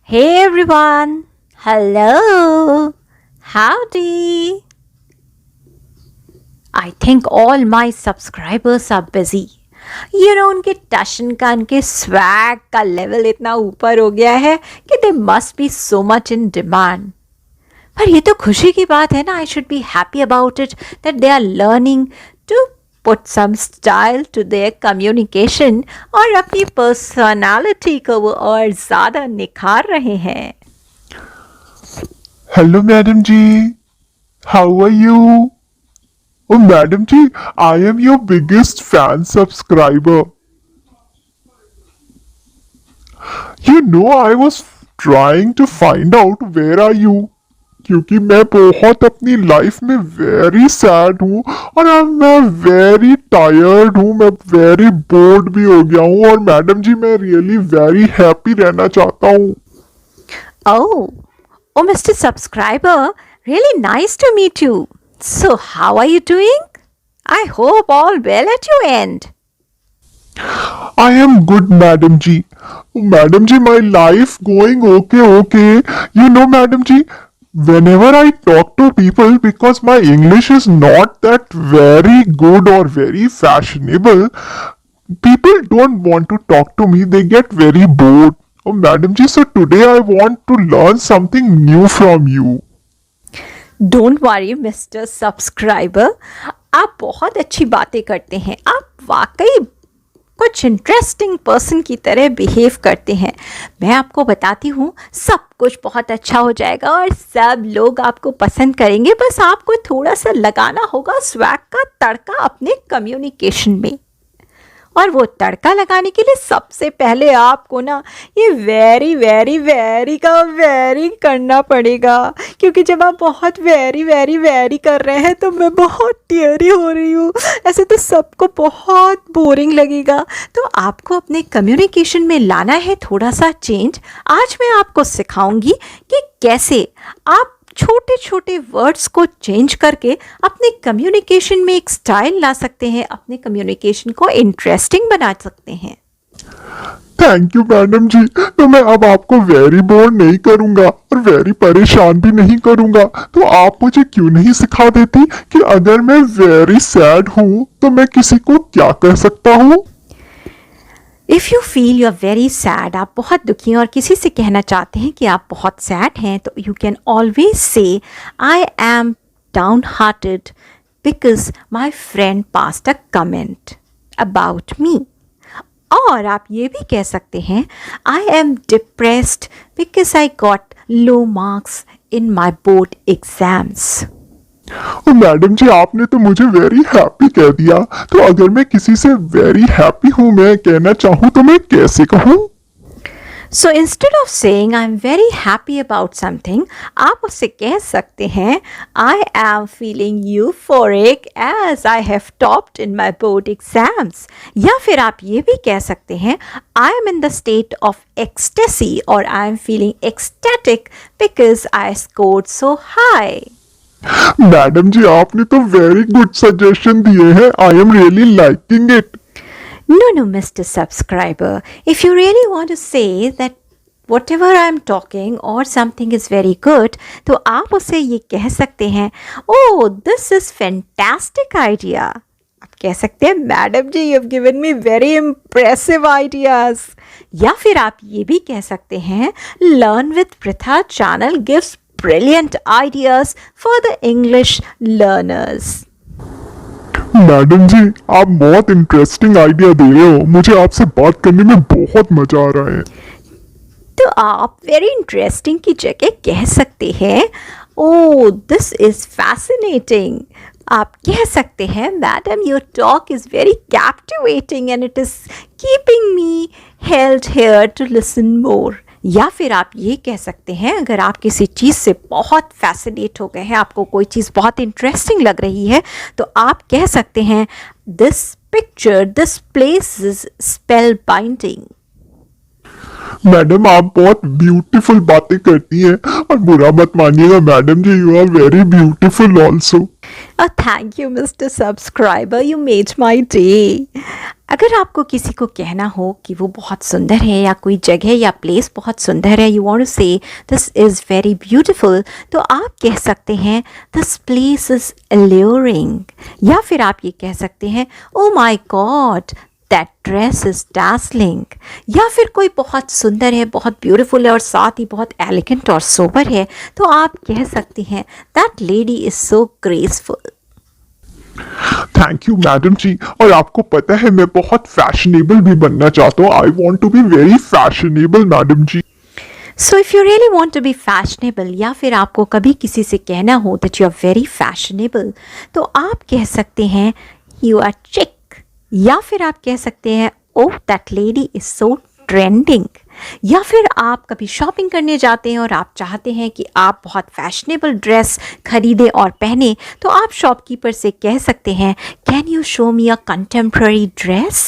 Hey everyone! Hello! Howdy! I think all my subscribers are busy. उनके टशन का उनके swag का लेवल इतना ऊपर हो गया है कि they must be so much in demand. पर ये तो खुशी की बात है ना. I should be happy about it that they are learning to put some style to their communication और अपनी पर्सनालिटी को वो और ज़्यादा निखार रहे हैं. Hello, Madam G. How are you? Oh, Madam G, I am your biggest fan subscriber. I was trying to find out where are you? क्योंकि मैं बहुत अपनी लाइफ में वेरी सैड हूँ और अब मैं वेरी टायर्ड हूँ. मैं वेरी बोर्ड भी हो गया हूँ और मैडम जी मैं रियली वेरी हैप्पी रहना चाहता हूँ. Oh, Mr. Subscriber, really nice to meet you. So, how are you doing? I hope all well at your end. I am good, Madam G. Madam G, my life going okay. Madam G, whenever I talk to people, because my English is not that very good or very fashionable, people don't want to talk to me. They get very bored. Oh, Madam G, so today I want to learn something new from you. Don't worry, Mr. Subscriber. आप बहुत अच्छी बातें करते हैं. आप वाकई कुछ interesting person की तरह बिहेव करते हैं. मैं आपको बताती हूँ, सब कुछ बहुत अच्छा हो जाएगा और सब लोग आपको पसंद करेंगे. बस आपको थोड़ा सा लगाना होगा स्वैग का तड़का अपने कम्युनिकेशन में. और वो तड़का लगाने के लिए सबसे पहले आपको ना ये वेरी वेरी वेरी का वेरी करना पड़ेगा. क्योंकि जब आप बहुत वेरी वेरी वेरी कर रहे हैं तो मैं बहुत टीयरी हो रही हूँ. ऐसे तो सबको बहुत बोरिंग लगेगा. तो आपको अपने कम्युनिकेशन में लाना है थोड़ा सा चेंज. आज मैं आपको सिखाऊंगी कि कैसे आप छोटे छोटे वर्ड्स को चेंज करके अपने कम्युनिकेशन में एक स्टाइल ला सकते हैं. अपने कम्युनिकेशन को इंटरेस्टिंग बना सकते हैं. थैंक यू मैडम जी. तो मैं अब आपको वेरी बोर नहीं करूंगा और वेरी परेशान भी नहीं करूंगा. तो आप मुझे क्यों नहीं सिखा देती कि अगर मैं वेरी सैड हूँ तो मैं किसी को क्या कह सकता हूँ. If you feel you are very sad, आप बहुत दुखी हैं और किसी से कहना चाहते हैं कि आप बहुत सैड हैं, तो you can always say I am down hearted because my friend passed a comment about me. और आप ये भी कह सकते हैं I am depressed because I got low marks in my board exams. Madam ji आपने तो मुझे वेरी हैप्पी कह दिया. तो अगर मैं किसी से वेरी हैप्पी हूँ मैं कहना चाहूँ तो मैं कैसे कहूँ. So instead of saying I'm very happy about something, आप उससे कह सकते हैं I am feeling euphoric as I have topped in my board exams. या फिर आप ये भी कह सकते हैं I am in the state of ecstasy or I am feeling ecstatic because I scored so high. Madam ji आपने तो वेरी गुड सजेशन दिए हैं. I am really liking it. No, Mr. Subscriber. If you really want to say that whatever I'm talking or something is very good, तो आप उसे ये कह सकते हैं Oh, this is fantastic idea. आप कह सकते हैं मैडम जी you've given me very impressive ideas. या फिर आप ये भी कह सकते हैं Learn with Pritha channel gives brilliant ideas for the English learners. Madam ji आप बहुत इंटरेस्टिंग आइडिया दे रहे हो. मुझे आपसे बात करने में बहुत मजा आ रहा है. तो आप वेरी इंटरेस्टिंग की जगह कह सकते हैं ओह दिस इज फैसिनेटिंग. आप कह सकते हैं madam your talk is very captivating and it is keeping me held here to listen more. या फिर आप ये कह सकते हैं अगर आप किसी चीज़ से बहुत फैसिनेट हो गए हैं, आपको कोई चीज़ बहुत इंटरेस्टिंग लग रही है, तो आप कह सकते हैं this picture this place is spellbinding. Madam आप बहुत ब्यूटीफुल बातें करती हैं और बुरा मत मानिएगा madam ji. You are very beautiful also. Oh, thank you, Mr. Subscriber. You made my day. अगर आपको किसी को कहना हो कि वो बहुत सुंदर है या कोई जगह या प्लेस बहुत सुंदर है, यू वांट टू से दिस इज़ वेरी ब्यूटीफुल, तो आप कह सकते हैं दिस प्लेस इज़ alluring, या फिर आप ये कह सकते हैं oh my god that dress is dazzling, या फिर कोई बहुत सुंदर है, बहुत ब्यूटीफुल है और साथ ही बहुत एलिगेंट और सोबर है, तो आप कह सकते हैं that lady is so graceful. Thank you madam ji. और आपको पता है मैं बहुत फैशनेबल भी बनना चाहता हूँ। I want to be very fashionable madam ji. So if you really want to be fashionable, या फिर आपको कभी किसी से कहना हो that you are very fashionable, तो आप कह सकते हैं यू आर चिक, या फिर आप कह सकते हैं oh that lady is so trending, या फिर आप कभी शॉपिंग करने जाते हैं और आप चाहते हैं कि आप बहुत फैशनेबल ड्रेस खरीदें और पहने, तो आप शॉपकीपर से कह सकते हैं can you show me a contemporary dress.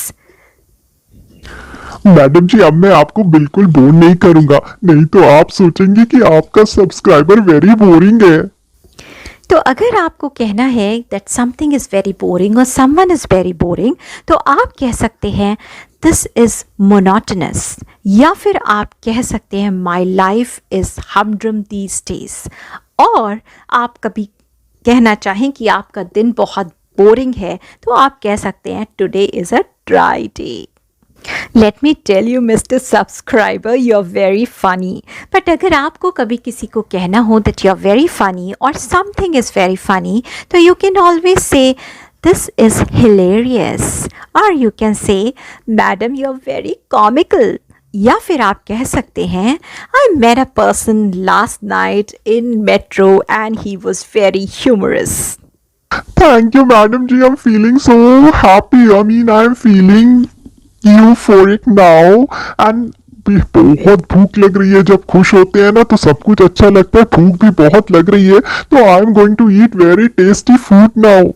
Madam ji अब मैं आपको बिल्कुल बोर नहीं करूंगा, नहीं तो आप सोचेंगे कि आपका सब्सक्राइबर वेरी बोरिंग है। तो अगर आपको कहना है that something is very boring और समवन इज़ वेरी बोरिंग, तो आप कह सकते हैं दिस इज़ मोनोटनस, या फिर आप कह सकते हैं my life is हमड्रम these days, और आप कभी कहना चाहें कि आपका दिन बहुत बोरिंग है, तो आप कह सकते हैं today is a dry day. Let me tell you, Mr. Subscriber, you're very funny. But अगर आपको कभी किसी को कहना हो that you're very funny or something is very funny, तो you can always say this is hilarious, or you can say madam you're very comical, या फिर आप कह सकते हैं I met a person last night in metro and he was very humorous. Thank you madam ji. I am feeling so happy. I mean I am feeling euphoric now and बहुत भूख लग रही है। जब खुश होते हैं ना तो सब कुछ अच्छा लगता है। भूख भी बहुत लग रही है, तो I am going to eat very tasty food now.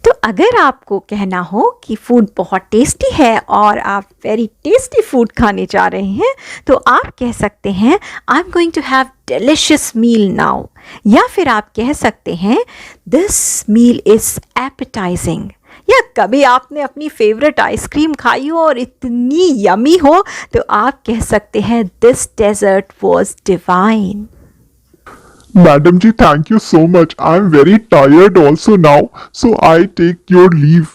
तो अगर आपको कहना हो कि फूड बहुत टेस्टी है और आप वेरी टेस्टी फूड खाने जा रहे हैं, तो आप कह सकते हैं I am going to have delicious meal now, या फिर आप कह सकते हैं दिस मील इज़ एपेटाइजिंग, या कभी आपने अपनी फेवरेट आइसक्रीम खाई हो और इतनी यमी हो, तो आप कह सकते हैं this dessert was divine. Madam ji thank you so much. I am very tired also now, so I take your leave.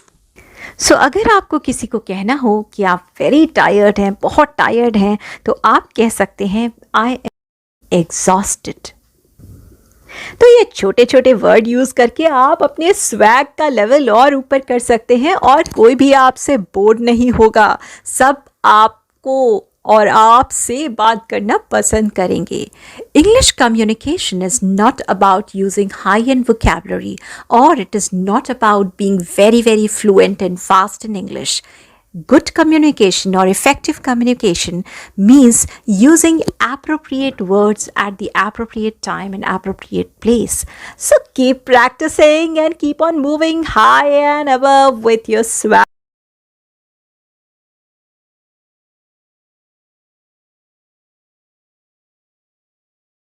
So अगर आपको किसी को कहना हो कि आप वेरी टायर्ड हैं, बहुत टायर्ड हैं, तो आप कह सकते हैं आई एम एग्जॉस्टेड। तो ये छोटे छोटे वर्ड यूज़ करके आप अपने स्वैग का लेवल और ऊपर कर सकते हैं और कोई भी आपसे बोर नहीं होगा। सब आपको और आपसे बात करना पसंद करेंगे। English communication is not about using high-end vocabulary, or it is not about being very, very fluent and fast in English. Good communication or effective communication means using appropriate words at the appropriate time and appropriate place. So keep practicing and keep on moving high and above with your swag.